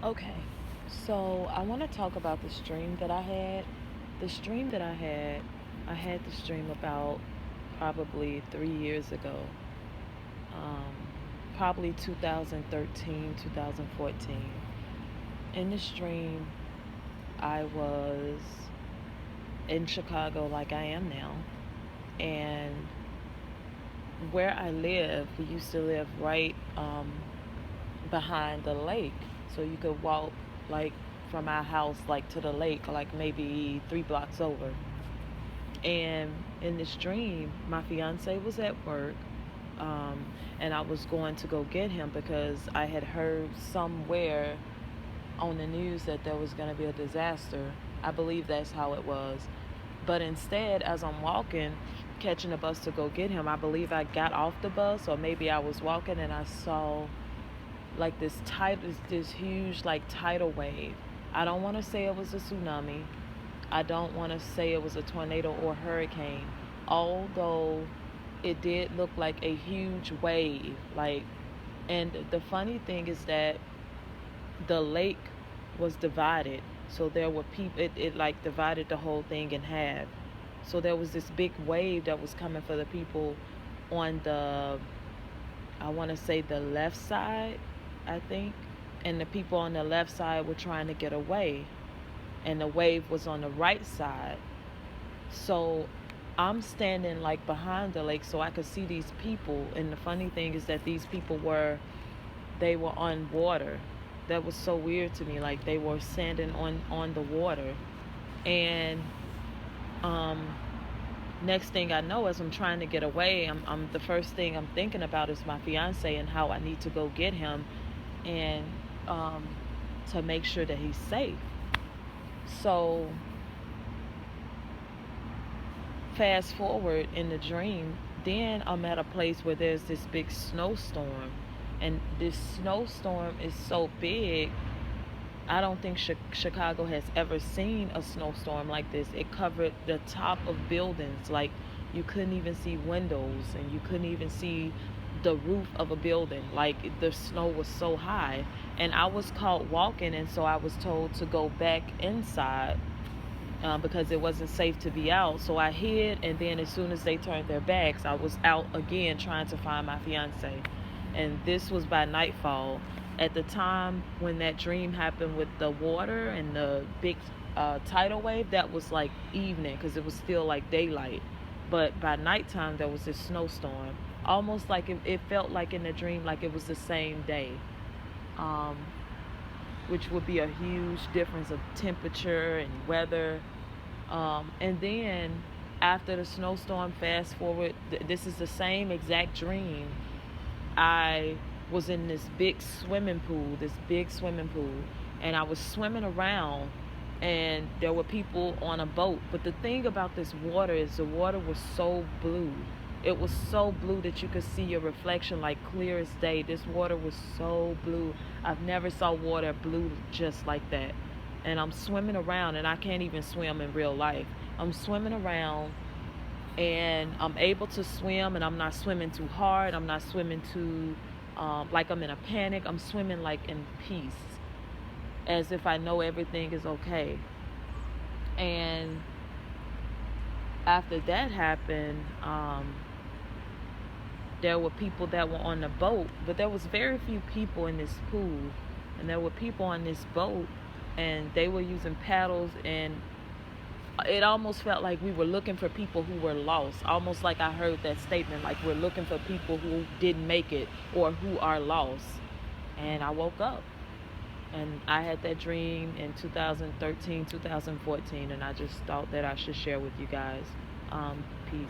Okay, so I want to talk about this dream that I had. This dream that I had this dream about probably 3 years ago, um, probably 2013, 2014. In this dream, I was in Chicago like I am now, and where I live, we used to live right behind the lake, so you could walk like from our house like to the lake, like maybe 3 blocks over. And in this dream, my fiance was at work, um, and I was going to go get him because I had heard somewhere on the news that there was going to be a disaster. I believe that's how it was. But instead, as I'm walking, catching a bus to go get him, I believe I got off the bus, or maybe I was walking and I saw like this huge like tidal wave. I don't want to say it was a tsunami. I don't want to say it was a tornado or hurricane, although it did look like a huge wave. Like, and the funny thing is that the lake was divided, so there were people. It like divided the whole thing in half. So there was this big wave that was coming for the people on the, I want to say the left side, I think, and the people on the left side were trying to get away, and the wave was on the right side. So I'm standing like behind the lake so I could see these people, and the funny thing is that these people they were on water. That was so weird to me. Like they were standing on the water, and um next thing I know, as I'm trying to get away, I'm the first thing I'm thinking about is my fiance and how I need to go get him, and um, to make sure that he's safe. So fast forward in the dream, then I'm at a place where there's this big snowstorm, and this snowstorm is so big. I don't think Chicago has ever seen a snowstorm like this. It covered the top of buildings. Like you couldn't even see windows, and you couldn't even see the roof of a building. Like the snow was so high. And I was caught walking, and so I was told to go back inside, because it wasn't safe to be out. So I hid, and then as soon as they turned their backs, I was out again trying to find my fiance. And this was by nightfall. At the time when that dream happened with the water and the big tidal wave, that was like evening because it was still like daylight. But by nighttime, there was this snowstorm. Almost like it felt like in the dream, like it was the same day. Um, which would be a huge difference of temperature and weather. And then after the snowstorm, fast forward, this is the same exact dream. I was in this big swimming pool, and I was swimming around, and there were people on a boat. But the thing about this water is the water was so blue. It was so blue that you could see your reflection like clear as day. This water was so blue. I've never saw water blue just like that. And I'm swimming around, and I can't even swim in real life. I'm swimming around, and I'm able to swim, and I'm not swimming too hard. I'm not swimming too like I'm in a panic. I'm swimming like in peace, as if I know everything is okay. And after that happened, there were people that were on the boat, but there was very few people in this pool, and there were people on this boat, and they were using paddles, and it almost felt like we were looking for people who were lost. Almost like I heard that statement, like we're looking for people who didn't make it or who are lost. And I woke up, and I had that dream in 2013, 2014, and I just thought that I should share with you guys. Peace.